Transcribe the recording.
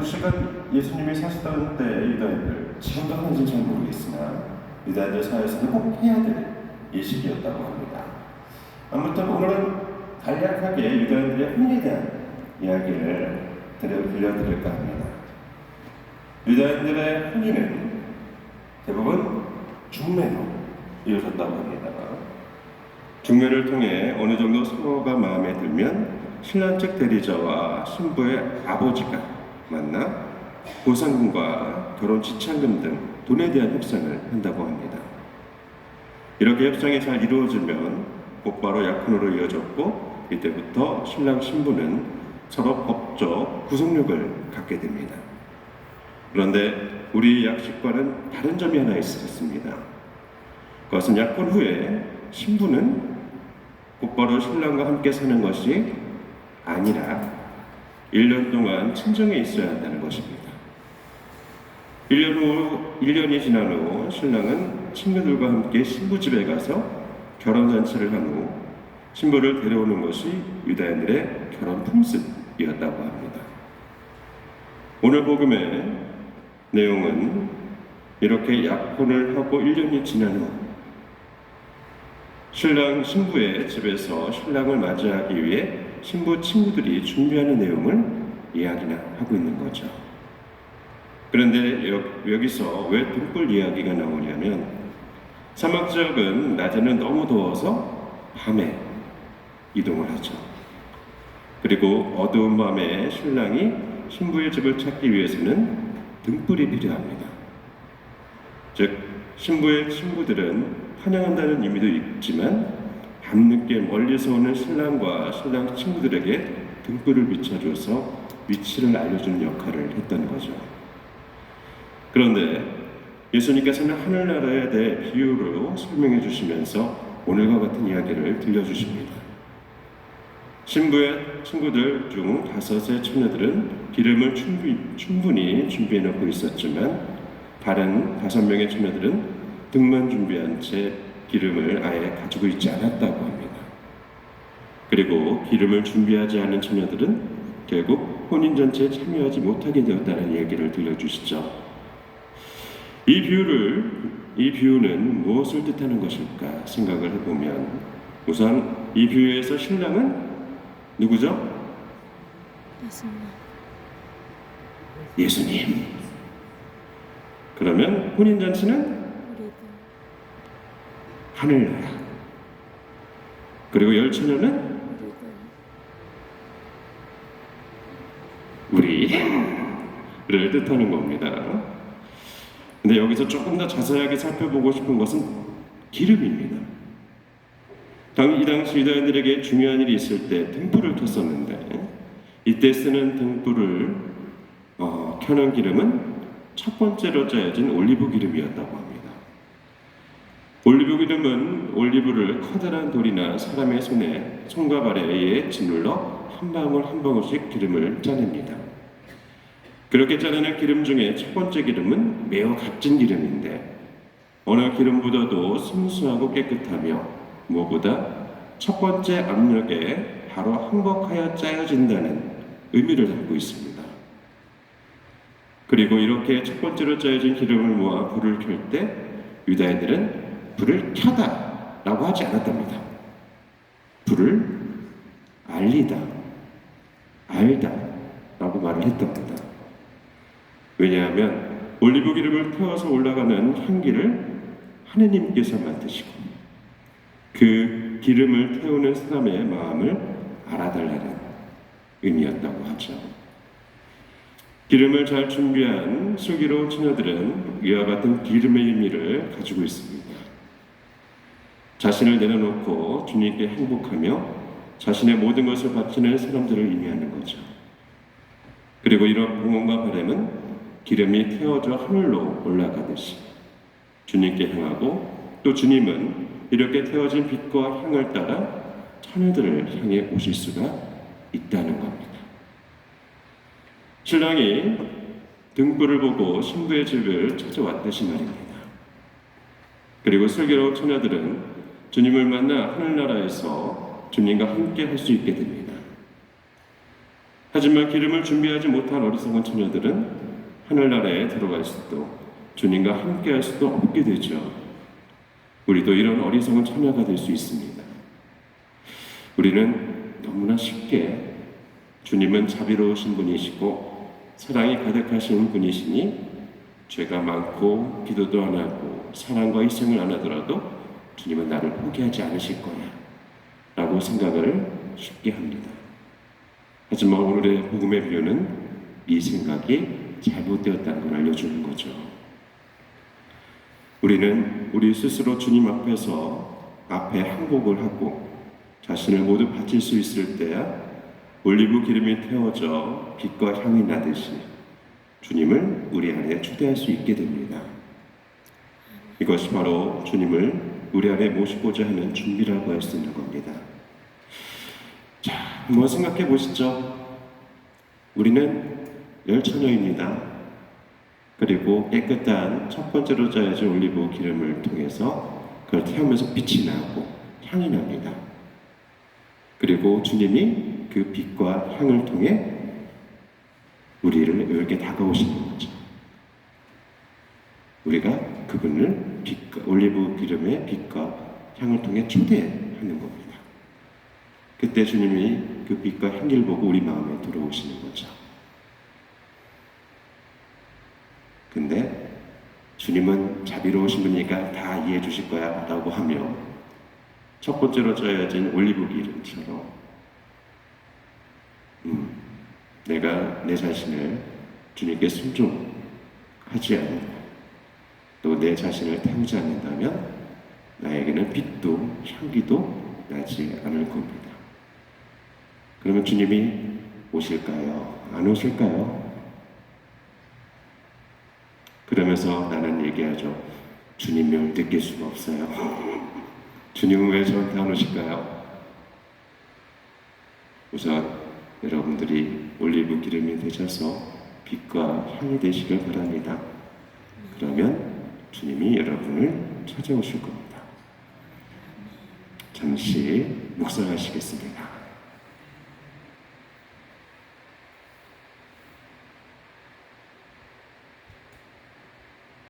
구식은 예수님이 사시던 때의 유다인들, 지금도 하는지는 잘 모르겠으나 유다인들 사이에서는 꼭 해야 될 예식이었다고 합니다. 아무튼 오늘은 간략하게 유다인들의 혼인에 대한 이야기를 들려드릴까 합니다. 유다인들의 혼인은 대부분 중매로 이루어졌다고 합니다. 중매를 통해 어느 정도 서로가 마음에 들면 신랑 측 대리자와 신부의 아버지가 만나 보상금과 결혼 지참금 등 돈에 대한 협상을 한다고 합니다. 이렇게 협상이 잘 이루어지면 곧바로 약혼으로 이어졌고, 이때부터 신랑 신부는 서로 법적 구속력을 갖게 됩니다. 그런데 우리 약식과는 다른 점이 하나 있었습니다. 그것은 약혼 후에 신부는 곧바로 신랑과 함께 사는 것이 아니라 1년 동안 친정에 있어야 한다는 것입니다. 1년이 지난 후 신랑은 친구들과 함께 신부 집에 가서 결혼잔치를 한 후 신부를 데려오는 것이 유다인들의 결혼 풍습이었다고 합니다. 오늘 복음의 내용은 이렇게 약혼을 하고 1년이 지난 후 신랑 신부의 집에서 신랑을 맞이하기 위해 신부 친구들이 준비하는 내용을 이야기나 하고 있는 거죠. 그런데 여기서 왜 등불 이야기가 나오냐면, 사막 지역은 낮에는 너무 더워서 밤에 이동을 하죠. 그리고 어두운 밤에 신랑이 신부의 집을 찾기 위해서는 등불이 필요합니다. 즉, 신부의 친구들은 환영한다는 의미도 있지만 밤늦게 멀리서 오는 신랑과 신랑 친구들에게 등불을 비춰줘서 위치를 알려주는 역할을 했던 거죠. 그런데 예수님께서는 하늘나라에 대해 비유로 설명해 주시면서 오늘과 같은 이야기를 들려주십니다. 신부의 친구들 중 5의 처녀들은 기름을 충분히 준비해 놓고 있었지만, 다른 5명의 처녀들은 등만 준비한 채 기름을 아예 가지고 있지 않았다고 합니다. 그리고 기름을 준비하지 않은 처녀들은 결국 혼인잔치에 참여하지 못하게 되었다는 얘기를 들려주시죠. 이 비유는 무엇을 뜻하는 것일까 생각을 해보면, 우선 이 비유에서 신랑은 누구죠? 예수님. 그러면 혼인잔치는 하늘나라. 그리고 열처녀는 우리를 뜻하는 겁니다. 근데 여기서 조금 더 자세하게 살펴보고 싶은 것은 기름입니다. 이 당시 유다인들에게 중요한 일이 있을 때 등불을 켰었는데, 이때 쓰는 등불을 켜는 기름은 첫 번째로 짜여진 올리브 기름이었다고 합니다. 올리브 기름은 올리브를 커다란 돌이나 사람의 손과 발에 의해 짓눌러 한 방울 한 방울씩 기름을 짜냅니다. 그렇게 짜내는 기름 중에 첫 번째 기름은 매우 값진 기름인데, 어느 기름보다도 순수하고 깨끗하며 무엇보다 첫 번째 압력에 바로 항복하여 짜여진다는 의미를 담고 있습니다. 그리고 이렇게 첫 번째로 짜여진 기름을 모아 불을 켤 때 유다인들은 불을 켜다 라고 하지 않았답니다. 불을 알리다, 알다 라고 말을 했답니다. 왜냐하면 올리브 기름을 태워서 올라가는 향기를 하느님께서 맡으시고, 그 기름을 태우는 사람의 마음을 알아달라는 의미였다고 하죠. 기름을 잘 준비한 슬기로운 처녀들은 이와 같은 기름의 의미를 가지고 있습니다. 자신을 내려놓고 주님께 행복하며 자신의 모든 것을 바치는 사람들을 의미하는 거죠. 그리고 이런 봉헌과 바람은 기름이 태워져 하늘로 올라가듯이 주님께 향하고, 또 주님은 이렇게 태워진 빛과 향을 따라 처녀들을 향해 오실 수가 있다는 겁니다. 신랑이 등불을 보고 신부의 집을 찾아왔듯이 말입니다. 그리고 슬기로운 처녀들은 주님을 만나 하늘나라에서 주님과 함께 할 수 있게 됩니다. 하지만 기름을 준비하지 못한 어리석은 처녀들은 하늘나라에 들어갈 수도 주님과 함께할 수도 없게 되죠. 우리도 이런 어리석은 처녀가 될 수 있습니다. 우리는 너무나 쉽게 주님은 자비로우신 분이시고 사랑이 가득하신 분이시니 죄가 많고 기도도 안 하고 사랑과 희생을 안 하더라도 주님은 나를 포기하지 않으실 거야 라고 생각을 쉽게 합니다. 하지만 오늘의 복음의 비유는 이 생각이 잘못되었다는 걸 알려주는 거죠. 우리는 우리 스스로 주님 앞에 항복을 하고 자신을 모두 바칠 수 있을 때야 올리브 기름이 태워져 빛과 향이 나듯이 주님을 우리 안에 초대할 수 있게 됩니다. 이것이 바로 주님을 우리 안에 모시고자 하는 준비라고 할 수 있는 겁니다. 자, 한번 생각해 보시죠. 우리는 열처녀입니다. 그리고 깨끗한 첫 번째로 짜여진 올리브 기름을 통해서 그걸 태우면서 빛이 나고 향이 납니다. 그리고 주님이 그 빛과 향을 통해 우리를 이렇게 다가오시는 거죠. 우리가 그분을 올리브 기름의 빛과 향을 통해 초대하는 겁니다. 그때 주님이 그 빛과 향기를 보고 우리 마음에 들어오시는 거죠. 근데 주님은 자비로우신 분이니까 다 이해해 주실 거야 라고 하며 첫 번째로 짜여진 올리브 기름처럼 내가 내 자신을 주님께 순종하지 않고 또 내 자신을 태우지 않는다면 나에게는 빛도 향기도 나지 않을 겁니다. 그러면 주님이 오실까요? 안 오실까요? 그러면서 나는 얘기하죠. 주님을 느낄 수가 없어요. 주님은 왜 저한테 안 오실까요? 우선 여러분들이 올리브 기름이 되셔서 빛과 향이 되시길 바랍니다. 그러면 주님이 여러분을 찾아오실 겁니다. 잠시 묵상하시겠습니다.